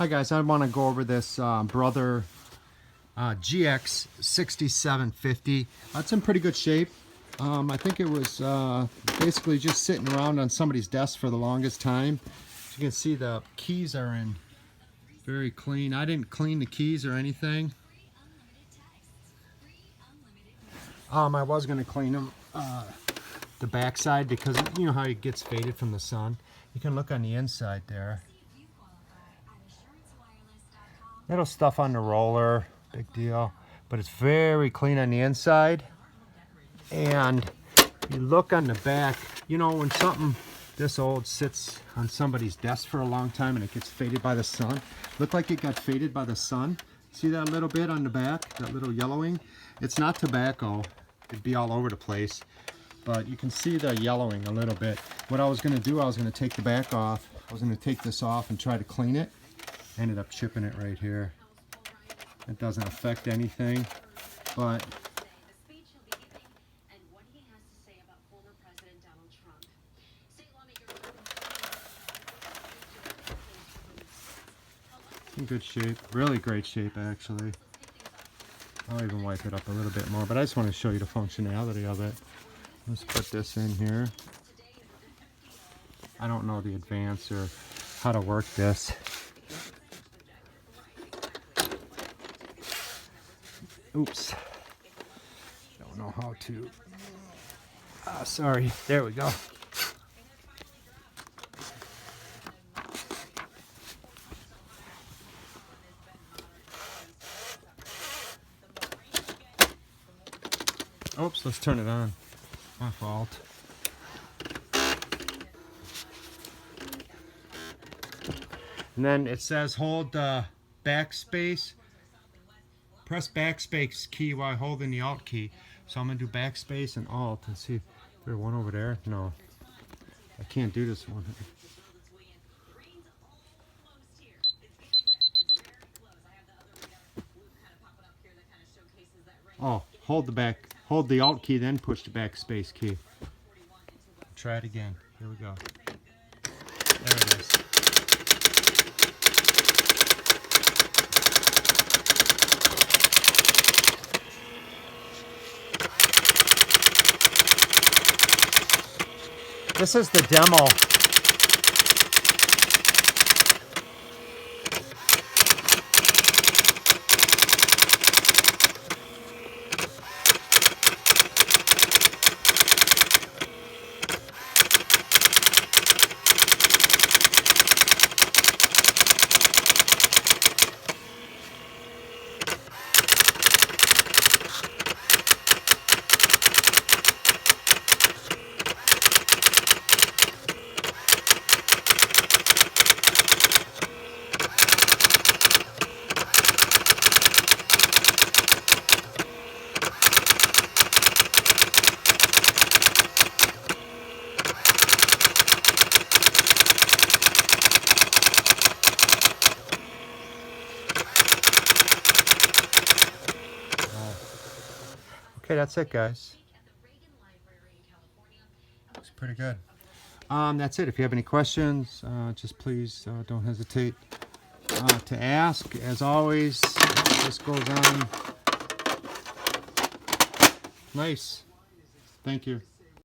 Hi guys, I want to go over this Brother GX 6750. It's in pretty good shape. I think it was basically just sitting around on somebody's desk for the longest time. As you can see, the keys are in very clean. I didn't clean the keys or anything. I was going to clean them, the back side, because you know how it gets faded from the sun. You can look on the inside there. Little stuff on the roller, big deal, but it's very clean on the inside. And you look on the back, you know, when something this old sits on somebody's desk for a long time and it gets faded by the sun, look like it got faded by the sun. See that little bit on the back, that little yellowing? It's not tobacco, it'd be all over the place, but you can see the yellowing a little bit. What I was going to do, I was going to take the back off. I was going to take this off and try to clean it. Ended up chipping it right here. It doesn't affect anything, but in good shape, really great shape actually. I'll even wipe it up a little bit more, but I just want to show you the functionality of it. Let's put this in here. I don't know the advance or how to work this. Oops. Don't know how to. Sorry. There we go. Oops, let's turn it on. My fault. And then it says hold the backspace. Press backspace key while holding the alt key. So I'm going to do backspace and alt and see if there's one over there. No, I can't do this one. Oh, hold the alt key, then push the backspace key. Try it again. Here we go. There it is. This is the demo. Okay, that's it, guys. Looks pretty good. That's it. If you have any questions, just please don't hesitate to ask. As always, this goes on. Nice. Thank you.